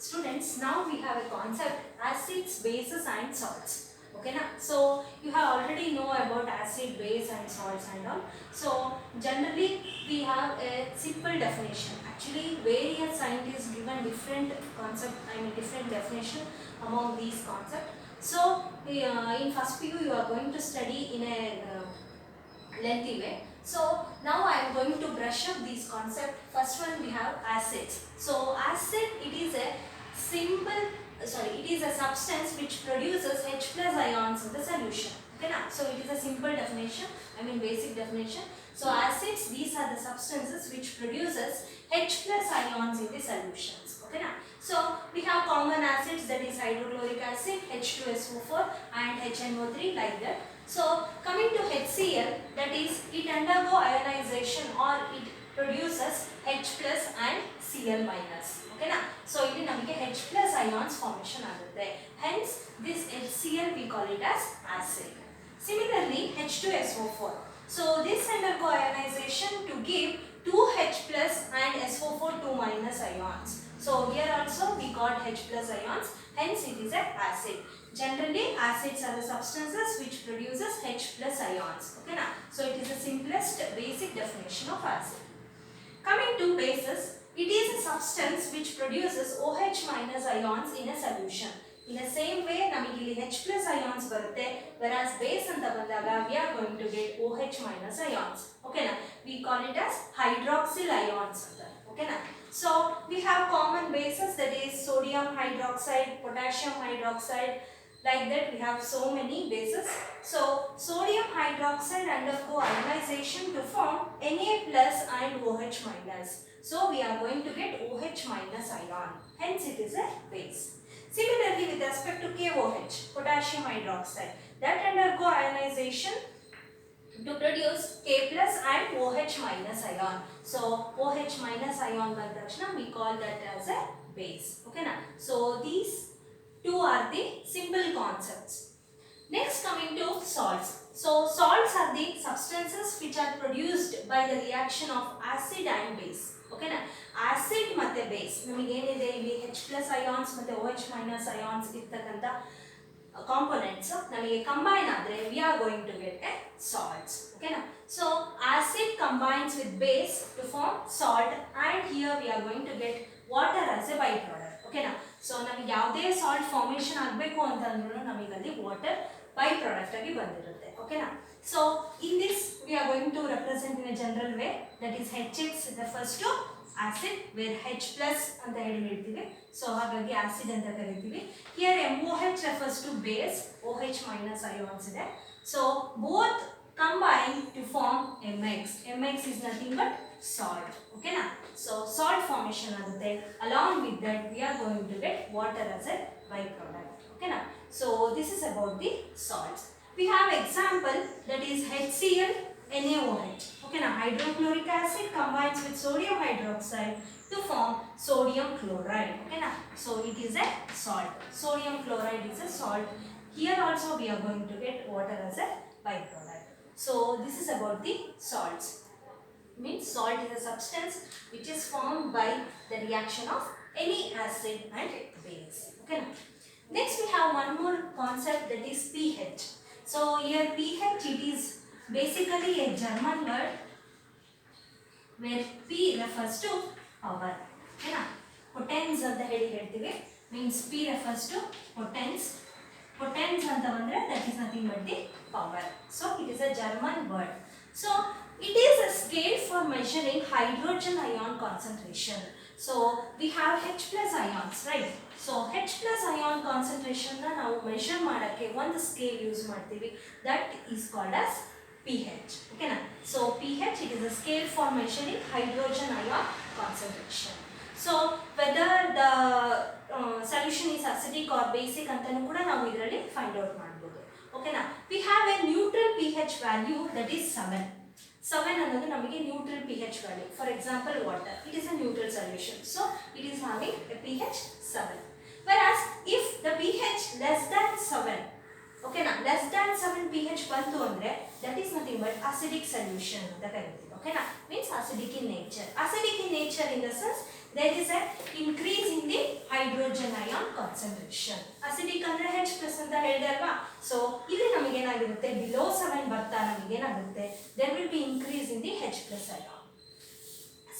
Students, now we have a concept acids, bases and salts. Okay na? So you have already know about acid, base and salts and all. So generally we have a simple definition. Actually various scientists given different concept, different definition among these concepts. So in first PU you are going to study in a lengthy way. So now I am going to brush up these concepts. First one we have acids. So acid, it is a it is a substance which produces H plus ions in the solution. Okay na? So it is a simple definition, basic definition. So acids, these are the substances which produces H plus ions in the solutions. Okay na? So we have common acids, that is hydrochloric acid, H2SO4 and HNO3, like that. So coming to HCl, that is it undergo ionization or it produces H plus and Cl minus. Okay na? So it is H plus ions formation agutte. Hence this HCl we call it as acid. Similarly H2SO4. So this undergo ionization to give 2H plus and SO4 2 minus ions. So here also we got H plus ions, hence it is an acid. Generally acids are the substances which produces H plus ions. Okay na? So it is the simplest basic definition of acid. Coming to bases, it is a substance which produces OH minus ions in a solution. In the same way, namigili H plus ions barutte, whereas base anta bandaga we are going to get OH minus ions. Okay na? We call it as hydroxyl ions. Okay na? So we have common bases, that is sodium hydroxide, potassium hydroxide. Like that we have so many bases. So sodium hydroxide undergo ionization to form Na plus and OH minus. So we are going to get OH minus ion. Hence it is a base. Similarly with respect to KOH, potassium hydroxide, that undergo ionization to produce K plus and OH minus ion. So OH minus ion bandakshana we call that as a base. Okay na? So these two are the simple concepts. Next coming to salts. So salts are the substances which are produced by the reaction of acid and base. Okay na? Acid ಮತ್ತೆ base ನಮಗೆ ಏನಿದೆ ಇಲ್ಲಿ H plus ions ಮತ್ತೆ OH minus ions ಇರ್ತಕ್ಕಂತ components ನಮಗೆ combine ಆದರೆ we are going to get a salts. Okay na? So acid combines with base to form salt, and here we are going to get water as a byproduct. Okay na? So ನಮಗೆ ಯಾವುದೇ salt formation ಆಗಬೇಕು ಅಂತಂದ್ರೂ ನಮಗೆ ಅಲ್ಲಿ water by product ಆಗಿ ಬಂದಿರುತ್ತೆ. ಓಕೆನಾ? So in this we are going to represent in a general way, that is HX refers to acid where H plus ಅಂತ ಹೇಳಿ ಹೇಳ್ತೀವಿ. ಸೊ ಹಾಗಾಗಿ ಆಸಿಡ್ ಅಂತ ಕರಿತೀವಿ. Here MOH refers to base, OH minus ions ಇದೆ. So both combine to form MX. MX is nothing but salt. Okay na? So salt formation agutte. Along with that we are going to get water as a byproduct. Okay na? So this is about the salts. We have example, that is HCl NaOH. Okay na? Hydrochloric acid combines with sodium hydroxide to form sodium chloride. Okay na? So it is a salt. Sodium chloride is a salt. Here also we are going to get water as a byproduct. So this is about the salts. Means salt is a substance which is formed by the reaction of any acid and base. Okay. Next we have one more concept, that is pH. So here pH, it is basically a German word where P refers to power. Okay. Potens anta heli heltive, means P refers to potens. Potens anta bandre that is nothing but the power. So it is a German word. So it is a scale for measuring hydrogen ion concentration. So we have H plus ions, right? So H plus ion concentration na ನಾವು measure ಮಾಡಕ್ಕೆ ಒಂದು scale use ಮಾಡ್ತೀವಿ, that is called as pH. Okay na? So pH, it is a scale for measuring hydrogen ion concentration. So whether the solution is acidic or basic ಅಂತನೂ ಕೂಡ ನಾವು ಇದರಲ್ಲಿ find out ಮಾಡಬಹುದು. Okay na? We have a neutral pH value, that is 7. 7 ಅನ್ನೋದು ನಮಗೆ neutral pH value. For example, water, it is a neutral solution, so it is having a pH 7. Whereas if the pH less than 7, okay na, less than 7 pH ಬಂತು ಅಂದ್ರೆ that is nothing but acidic solution ಅಂತ ಕರೀತೀವಿ. Okay na? Means acidic in nature. Acidic in nature in the sense there is a increase in the hydrogen ion concentration. Acidic ಅಂದ್ರೆ H+ ಅಂತ ಹೇಳಿದೆ ಅಲ್ವಾ. So ಇಲ್ಲಿ ನಮಗೆ ಏನಾಗಿರುತ್ತೆ below 7 ಬರ್ತಾ ನಮಗೆ ಏನಾಗುತ್ತೆ there will be increase in the H+ ion.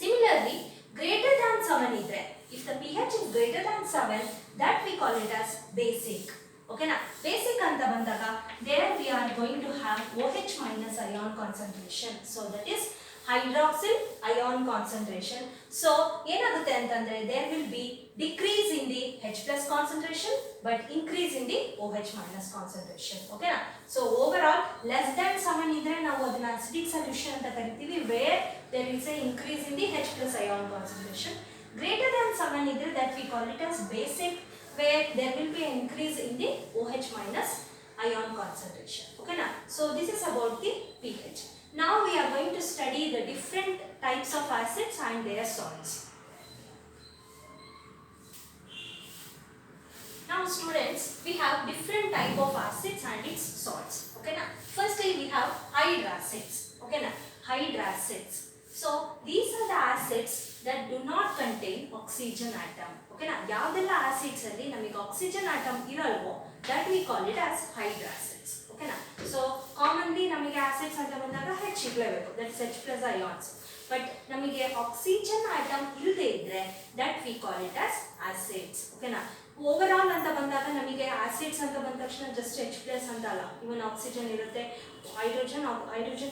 Similarly, greater than 7 idre, if the pH is greater than 7, that we call it as basic. Okay na? Basic anta bandaga, there we are going to have OH minus ion concentration. So that is hydroxyl ion concentration. So ಏನಾಗುತ್ತೆ ಅಂತಂದ್ರೆ there will be decrease in the H+ concentration but increase in the OH minus concentration. Okay na? So overall less than 7 idre ನಾವು ಅದನ್ನ acidic solution ಅಂತ ಕರಿತೀವಿ, where there is a increase in the H+ ion concentration. Greater than 7 idre, that we call it as basic, where there will be an increase in the OH minus ion concentration. Okay na? So this is about the pH. Now we are going to study the different types of acids and their salts. Now students, we have different type of acids and its salts. Okay na? Firstly we have hydracids. Okay na? Hydracids. So these are the acids that do not contain oxygen atom. Okay na? ಯಾವ್ದೆಲ್ಲ acids ಅಲ್ಲಿ ನಮಗೆ oxygen atom ಇರಲ್ವೋ that we call it as hydracids. Okay na? So commonly ನಮಗೆ acids ಅಂತ ಬಂದಾಗ H ಇರಲೇಬೇಕು, that's H+ ions. But ನಮಗೆ oxygen atom ಇಲ್ಲದೆ ಇದ್ರೆ that we call it as acids. Okay na? Overall ಅಂತ ಬಂದಾಗ ನಮಗೆ acids ಅಂತ ಬಂದ ತಕ್ಷಣ just H+ ಅಂತ ಅಲ್ಲ, even oxygen ಇರುತ್ತೆ, ಹೈಡ್ರೋಜನ್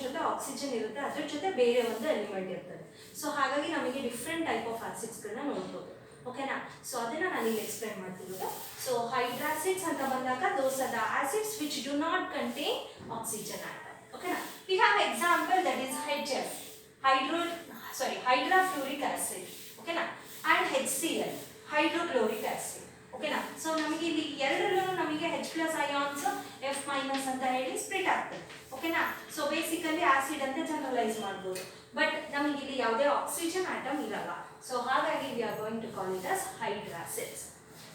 ಜೊತೆ ಆಕ್ಸಿಜನ್ ಇರುತ್ತೆ, ಅದ್ರ ಜೊತೆ ಬೇರೆ ಒಂದು ಎಲಿಮೆಂಟ್ ಇರ್ತದೆ. ಸೊ ಹಾಗಾಗಿ ನಮಗೆ ಡಿಫ್ರೆಂಟ್ ಟೈಪ್ ಆಫ್ ಆಸಿಡ್ಸ್ಗಳನ್ನ ನೋಡ್ಬೋದು. ಓಕೆನಾ? ಸೊ ಅದನ್ನ ನಾನು ಇಲ್ಲಿ ಎಕ್ಸ್ಪ್ಲೈನ್ ಮಾಡ್ತಿರೋದು. ಸೊ ಹೈಡ್ರಾಸಿಡ್ಸ್ ಅಂತ ಬಂದಾಗ those are the acids which do not contain oxygen atom. ಓಕೆನಾ? We have example that is HF, hydrofluoric acid. ಓಕೆನಾ? And HCl, hydrochloric acid. ಓಕೆನಾ? ಸೊ ನಮಗೆ ಇಲ್ಲಿ ಎರಡರಲ್ಲೂ ನಮಗೆ H+ ions F- ಅಂತ ಹೇಳಿ ಸ್ಪ್ಲಿಟ್ ಆಗ್ತದೆ. ಓಕೆನಾ? ಸೊ ಬೇಸಿಕಲಿ ಆಸಿಡ್ ಅಂತ ಜನರಲೈಸ್ ಮಾಡ್ಬೋದು, ಬಟ್ ನಮಗೆ ಇಲ್ಲಿ ಯಾವುದೇ ಆಕ್ಸಿಜನ್ ಆಟಮ್ ಇರಲ್ಲ. ಸೊ ಹಾಗಾಗಿ we are going to call it as hydracids.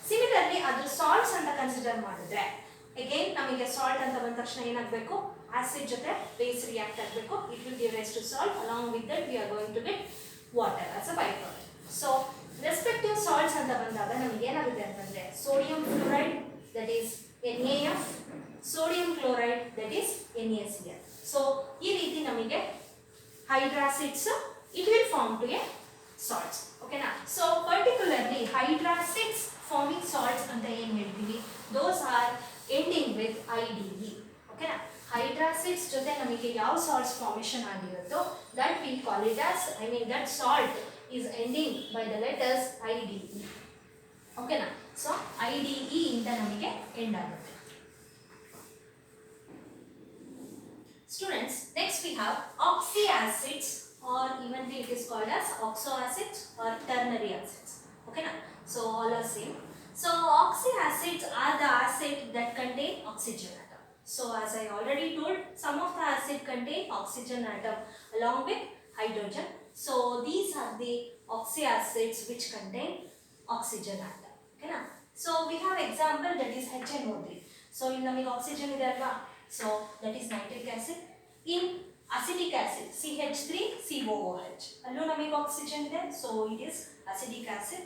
Similarly ಅದ್ರ ಸಾಲ್ಟ್ಸ್ ಅಂತ ಕನ್ಸಿಡರ್ ಮಾಡಿದ್ರೆ ಅಗೇನ್ ನಮಗೆ ಸಾಲ್ಟ್ ಅಂತ ಬಂದ ತಕ್ಷಣ ಏನಾಗಬೇಕು, ಆಸಿಡ್ ಜೊತೆ ಬೇಸ್ ರಿಯಾಕ್ಟ್ ಆಗಬೇಕು, it will give rise to salt, along with that we are going to get water as a by product. So respective salts ಅಂತ ಬಂದಾಗ ನಮಗೆ ಏನಾಗುತ್ತೆ ಅಂತಂದ್ರೆ sodium fluoride that is NaF, sodium chloride that is NaCl. So ಈ ರೀತಿ ನಮಗೆ hydracids it will form to a salts. ಓಕೆನಾ? So particularly hydracids forming salts ಅಂತ ಏನು ಹೇಳ್ತೀವಿ, those are ending with IDE. ಓಕೆನಾ? ಹೈಡ್ರಾಸಿಡ್ಸ್ ಜೊತೆ ನಮಗೆ ಯಾವ ಸಾಲ್ಟ್ಸ್ ಫಾರ್ಮೇಷನ್ ಆಗಿರುತ್ತೋ that we call it as, that salt is ending by the letters IDE. ಓಕೆನಾ? ಸೊ IDE ಇಂದ ನಮಗೆ ಎಂಡ್ ಆಗುತ್ತೆ. Students, next we have oxyacids, or evenly it is called as oxoacids or ternary acids. Okay na? So all are same. So oxyacids are the acids that contain oxygen atom. So as I already told, some of the acid contain oxygen atom along with hydrogen. So these are the oxyacids which contain oxygen atom. Okay na? So we have example that is HNO3. So in namige oxygen ide alva, so that is nitric acid. In acidic acid CH3COOH, allo namige oxygen ide, so it is acidic acid.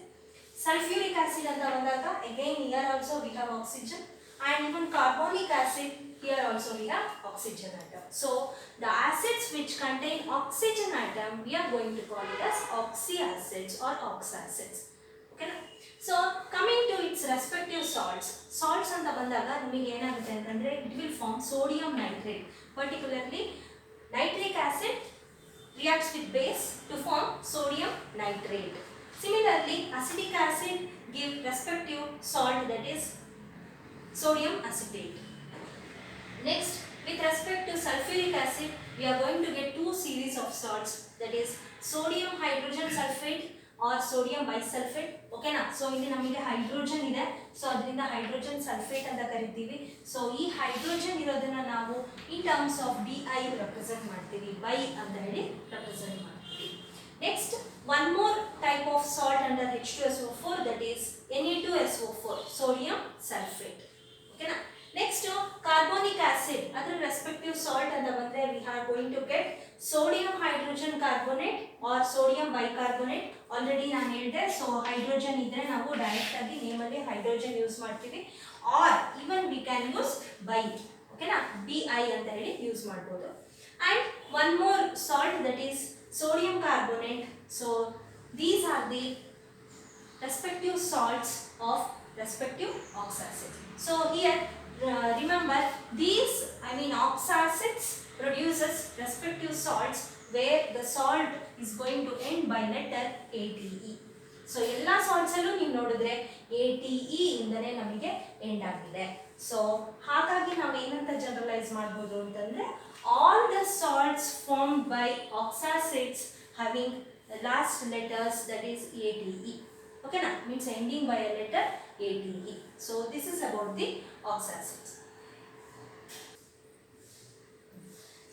Sulfuric acid anta bandaga, again here also we have oxygen, and even carbonic acid, here also we have oxygen atom. So the acids which contain oxygen atom we are going to call it as oxyacids or oxacids. Okay na? So coming to its respective salts anta bandaga namige enagutte antandre it will form sodium nitrate. Particularly nitric acid reacts with base to form sodium nitrate. Similarly acidic acid give respective salt that is sodium acetate. Next, with respect to sulfuric acid, we are going to get two series of salts, that is sodium hydrogen sulfate or sodium bisulfate. Okay na? So ಇಲ್ಲಿ ನಮಗೆ hydrogen ಇದೆ, so ಅದರಿಂದ hydrogen sulphate ಅಂತ ಕರಿತೀವಿ. So ಈ hydrogen ಇರೋದನ್ನ ನಾವು in terms of Bi represent ಮಾಡ್ತೀವಿ, ಬೈ ಅಂತ ಹೇಳಿ represent ಮಾಡ್ತೀವಿ. Next, one more type of salt under H2SO4, that is Na2SO4, sodium sulfate. Okay na? Next, carbonic acid, ಅದರ respective salt ಅಂತ ಬಂದ್ರೆ we are going to get sodium hydrogen carbonate or sodium bicarbonate. Already ನಾನು ಹೇಳಿದೆ, so hydrogen ಇದ್ರೆ ನಾವು direct ಆಗಿ name ಅಲ್ಲಿ hydrogen use ಮಾಡ್ತೀವಿ, or even we can use by, ಓಕೆನಾ, BI ಅಂತ ಹೇಳಿ ಯೂಸ್ ಮಾಡ್ಬೋದು. And one more salt that is sodium carbonate. So these are the respective salts of respective oxacids. So here remember these, I mean oxacids produces respective salts where the salt is going to end by letter ATE. So ಎಲ್ಲ salts ಅಲ್ಲೂ ನೀವು ನೋಡಿದ್ರೆ ATE ಇಂದನೇ ನಮಗೆ end ಆಗಿದೆ. So ಹಾಗಾಗಿ ನಾವು ಏನಂತ generalise ಮಾಡ್ಬೋದು ಅಂತಂದ್ರೆ all the salts formed by oxacids having the last letters that is ATE. Okay na, means ending by a letter ATE. So this is about the oxacids.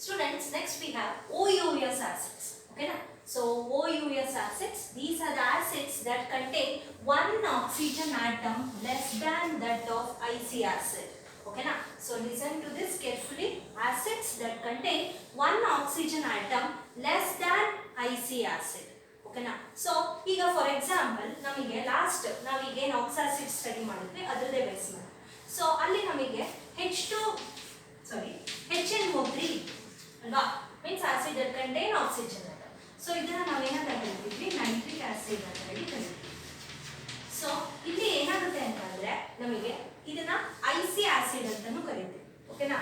Students, next we have OUS acids. Okay na, so OUS acids, these are the acids that contain one oxygen atom less than that of IC acid. Okay na, so listen to this carefully. Acids that contain one oxygen atom less than IC acid. Okay na, so ಈಗ for example ನಮಗೆ last ನಾವೀಗ ಏನು ಆಕ್ಸಾಸಿಡ್ study ಮಾಡಿದ್ವಿ ಅದರದೇ base ಮಾಡಿ, so ಅಲ್ಲಿ ನಮಗೆ HNO3 ಅಲ್ವಾ, means acid that contain oxygen atom. So ಇದನ್ನ ನಾವೇನಂತ ಹೇಳ್ತಿದ್ವಿ, ನೈಟ್ರಿಕ್ ಆಸಿಡ್ ಅಂತ ಹೇಳಿ ಕರಿತೀವಿ. ಸೊ ಇಲ್ಲಿ ಏನಾಗುತ್ತೆ ಅಂತಂದ್ರೆ ನಮಗೆ ಇದನ್ನ IC ಆಸಿಡ್ ಅಂತಾನೂ ಕರಿತೀವಿ. ಓಕೆನಾ,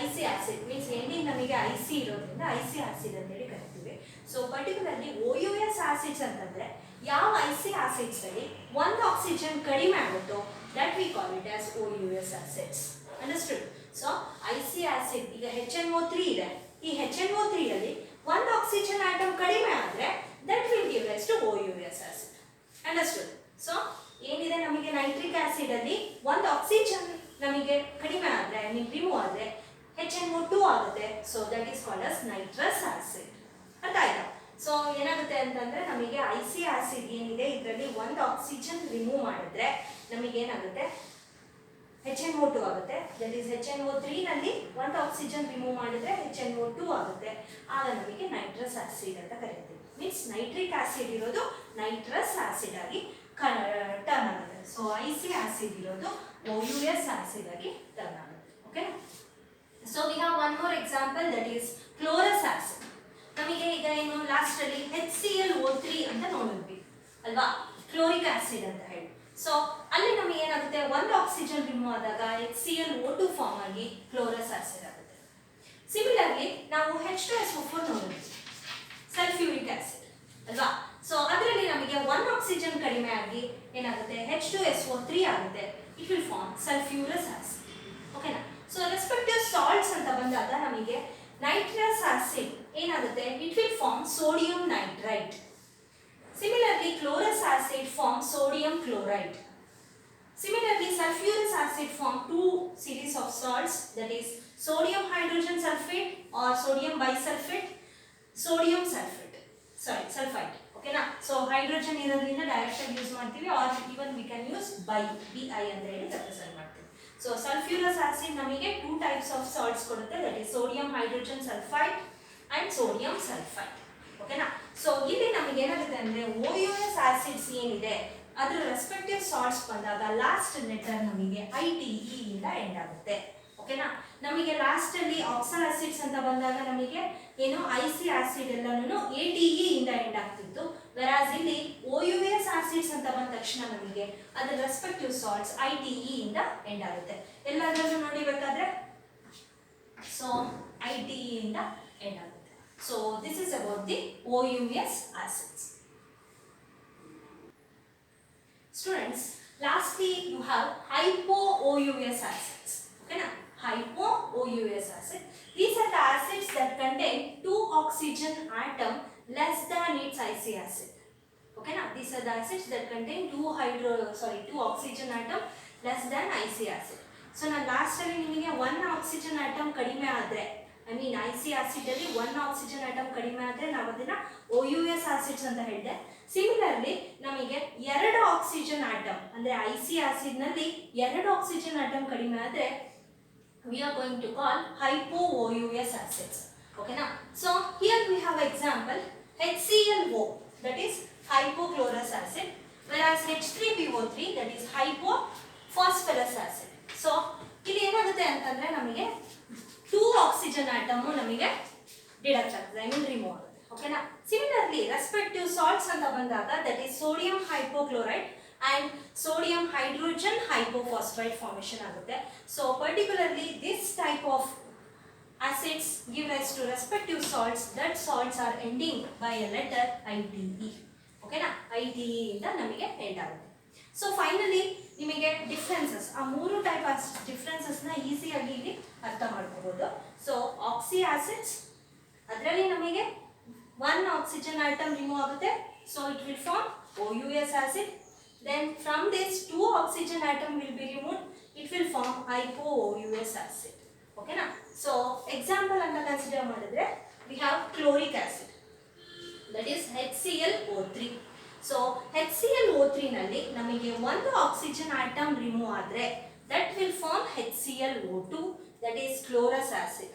IC ಆಸಿಡ್ ಮೀನ್ಸ್ ಎಂಡಿಂಗ್ ನಮಗೆ IC ಇರೋದ್ರಿಂದ IC ಆಸಿಡ್ ಅಂತ ಹೇಳಿ ಕರಿತೀವಿ. ಸೊ ಪರ್ಟಿಕ್ಯುಲರ್ಲಿ OUS ಆಸಿಡ್ಸ್ ಅಂತಂದ್ರೆ ಯಾವ IC ಆಸಿಡ್ಸ್ ಅಲ್ಲಿ ಒಂದು ಆಕ್ಸಿಜನ್ ಕಡಿಮೆ ಆಗುತ್ತೋ that we call it as OUS acids. Understood? So IC acid ಈಗ HNO3 ಇದೆ, ಈ HNO3 ಅಲ್ಲಿ ಒಂದು ಆಕ್ಸಿಜನ್ ಆಟಮ್ ಕಡಿಮೆ ಆದ್ರೆ that will give rise to OUS acid. Understood? So ಏನಿದೆ ನಮಗೆ ನೈಟ್ರಿಕ್ ಆಸಿಡ್ ಅಲ್ಲಿ ಒಂದು ಆಕ್ಸಿಜನ್ ನಮಗೆ ಕಡಿಮೆ ಆದ್ರೆ ಐ ಮೀನ್ ರಿಮೂವ್ ಆದ್ರೆ HNO2 ಆಗುತ್ತೆ. So that is called as nitrous acid. ಅರ್ಥ ಆಯ್ತಾ? ಸೊ ಏನಾಗುತ್ತೆ ಅಂತಂದ್ರೆ ನಮಗೆ IC ಆಸಿಡ್ ಏನಿದೆ ಇದರಲ್ಲಿ ಒಂದು ಆಕ್ಸಿಜನ್ ರಿಮೂವ್ ಮಾಡಿದ್ರೆ ನಮಗೆ ಏನಾಗುತ್ತೆ, HNO2 ಆಗುತ್ತೆ. ದಟ್ ಈಸ್ HNO3 ನಲ್ಲಿ ಒಂದು ಆಕ್ಸಿಜನ್ ರಿಮೂವ್ ಮಾಡಿದ್ರೆ HNO2 ಆಗುತ್ತೆ. ಆಗ ನಮಗೆ ನೈಟ್ರಸ್ ಆಸಿಡ್ ಅಂತ ಕರೀತೀವಿ. ಮೀನ್ಸ್ ನೈಟ್ರಿಕ್ ಆಸಿಡ್ ಇರೋದು ನೈಟ್ರಸ್ ಆಸಿಡ್ ಆಗಿ ಟರ್ನ್ ಆಗುತ್ತೆ. ಸೊ IC ಆಸಿಡ್ ಇರೋದು OUS ಆಸಿಡ್ ಆಗಿ ಟರ್ನ್ ಆಗುತ್ತೆ. Okay, so we have one more example that is chlorous acid. ನಮಗೆ ಈಗ ಏನು ಲಾಸ್ಟ್ ಅಲ್ಲಿ HClO3 ಅಂತ ನೋಡಿದ್ವಿ ಅಲ್ವಾ, ಕ್ಲೋರಿಕ್ ಆಸಿಡ್ ಅಂತ ಹೇಳಿ. ಸೊ ಅಲ್ಲಿ ನಮಗೆ ಏನಾಗುತ್ತೆ, ಒಂದು ಆಕ್ಸಿಜನ್ ರಿಮೂವ್ ಆದಾಗ HClO2 ಫಾರ್ಮ್ ಆಗಿ ಕ್ಲೋರಸ್ ಆಸಿಡ್ ಆಗುತ್ತೆ. ಸಿಮಿಲರ್ಲಿ ನಾವು H2SO4 ನೋಡಿದ್ವಿ, ಸಲ್ಫ್ಯೂರಿಕ್ ಆಸಿಡ್ ಅಲ್ವಾ. ಸೊ ಅದರಲ್ಲಿ ನಮಗೆ ಒಂದು ಆಕ್ಸಿಜನ್ ಕಡಿಮೆ ಆಗಿ ಏನಾಗುತ್ತೆ, H2SO3 ಆಗುತ್ತೆ. It will form sulphurous acid. ಓಕೆನಾ. ಸೊ ರೆಸ್ಪೆಕ್ಟಿವ್ ಸಾಲ್ಟ್ಸ್ ಅಂತ ಬಂದಾಗ ನಮಗೆ ನೈಟ್ರಸ್ ಆಸಿಡ್ ಏನಾಗುತ್ತೆ, it will form sodium nitrite. Similarly chlorous acid form sodium chloride. Similarly, sulfurous acid form two series of salts, that is sodium hydrogen sulfate or sodium bisulfate, sodium sulfate, sulfite. Okay na, so hydrogen irodrinda direct ಆಗಿ use ಮಾಡ್ತೀವಿ, or even we can use BI ಅಂತ ಹೇಳಿ represent ಮಾಡ್ತೀವಿ. So sulfurous acid ನಮಗೆ two types of salts ಕೊಡುತ್ತೆ, that is sodium hydrogen sulfide and sodium sulfite. Okay na, so ಇಲ್ಲಿ ನಮಗೆ ಏನಾಗುತ್ತೆ ಅಂದ್ರೆ OUS acids ಏನಿದೆ ಅದರ ರೆಸ್ಪೆಕ್ಟಿವ್ ಸಾಲ್ಟ್ಸ್ ಬಂದಾಗ ಲಾಸ್ಟ್ ಲೆಟರ್ ನಮಗೆ ITE ಇಂದ ಎಂಡ್ ಆಗುತ್ತೆ. ಓಕೆನಾ. ನಮಗೆ ಲಾಸ್ಟ್ ಅಲ್ಲಿ ಆಕ್ಸಾ ಆಸಿಡ್ಸ್ ಅಂತ ಬಂದಾಗ ನಮಗೆ ಏನು IC ಆಸಿಡ್ ಎಲ್ಲಾನು ATE ಇಂದ ಎಂಡ್ ಆಗ್ತಿತ್ತು. ವೆರಾಸ್ ಇಲ್ಲಿ OUS ಆಸಿಡ್ಸ್ ಅಂತ ಬಂದ ತಕ್ಷಣ ನಮಗೆ ಅದರ ರೆಸ್ಪೆಕ್ಟಿವ್ ಸಾಲ್ಟ್ಸ್ ITE ಇಂದ ಎಂಡ್ ಆಗುತ್ತೆ. ಎಲ್ಲಾದ್ರೂ ನೋಡಿಬೇಕಾದ್ರೆ ಸೊ ITE ಇಂದ ಎಂಡ್ ಆಗುತ್ತೆ. So this is about the OUS acids. Students, lastly you have hypo-OUS acids. Okay na? Hypo-OUS acid. These are the acids that contain two oxygen atom less than its IC acid. Okay na? These are the acids that contain two oxygen atom less than IC acid. So na last ಅಲ್ಲಿ ನಿಮಗೆ one oxygen atom ಕಡಿಮೆ ಆದ್ರೆ I mean IC acid ಅಲ್ಲಿ one oxygen atom ಕಡಿಮೆ ಆದ್ರೆ ನಾವು ಅದನ್ನ OUS acids ಅಂತ ಹೇಳಿದೆ. ಸಿಮಿಲರ್ಲಿ ನಮಗೆ ಎರಡು ಆಕ್ಸಿಜನ್ ಆಟಮ್ ಅಂದ್ರೆ ಐಸಿ ಆಸಿಡ್ ನಲ್ಲಿ 2 ಆಕ್ಸಿಜನ್ ಆಟಮ್ ಕಡಿಮೆ ಆದ್ರೆ we are going to call hypo-OUS acids. Okay na? So here we have example HClO, that is hypochlorous acid, whereas H3PO3, that is hypophosphorus acid. So ಇಲ್ಲಿ ಏನಾಗುತ್ತೆ ಅಂತಂದ್ರೆ ನಮಗೆ 2 oxygen atom ನಮಗೆ deduct ಆಗ್ತದೆ, I mean remove ಆಗುತ್ತೆ. ಓಕೆನಾ? Similarly respective salts ಅಂತ ಬಂದಾಗ that is sodium hypochlorite and sodium hydrogen hypophosphite formation ಆಗುತ್ತೆ. So particularly this type of acids give rise to respective salts. That salts are ending by a letter ITE. Okay na? ITE ಇಂದ ನಮಗೆ end ಆಗುತ್ತೆ. So finally ನಿಮಗೆ differences, ಆ ಮೂರು type differences ನ ಈಸಿಯಾಗಿ ಇಲ್ಲಿ ಅರ್ಥ ಮಾಡ್ಕೋಬಹುದು. ಸೊ ಆಕ್ಸಿ ಆಸಿಡ್ಸ್, ಅದರಲ್ಲಿ ನಮಗೆ 1 ಆಕ್ಸಿಜನ್ ಆಟಮ್ ರಿಮೂವ್ ಆಗುತ್ತೆ, so it will form OUS acid. Then from this 2 oxygen atom will be removed, it will form hypo-OUS acid. Okay na? So example anta consider madidre we have chloric acid, that is HClO3. So HClO3 nalli namige 1 oxygen atom remove adre that will form HClO2, that is chlorous acid.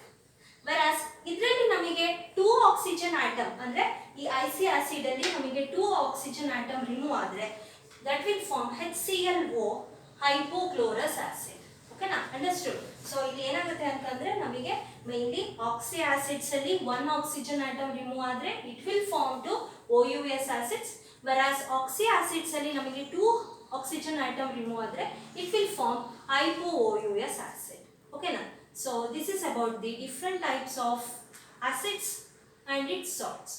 Whereas ಇದರಲ್ಲಿ ನಮಗೆ 2 oxygen atom ಅಂದ್ರೆ ಈ IC acid ಅಲ್ಲಿ ನಮಗೆ 2 oxygen atom remove ಆದ್ರೆ that will form HClO, hypochlorous acid. Okay na? Understood? So ಇಲ್ಲಿ ಏನಾಗುತ್ತೆ ಅಂತಂದ್ರೆ ನಮಗೆ mainly oxy acids ಅಲ್ಲಿ 1 oxygen atom remove ಆದ್ರೆ it will form to OUS acids, whereas oxy acids ಅಲ್ಲಿ ನಮಗೆ 2 oxygen atom remove ಆದ್ರೆ it will form hypo-OUS acid. Okay na? So this is about the different types of acids and its salts.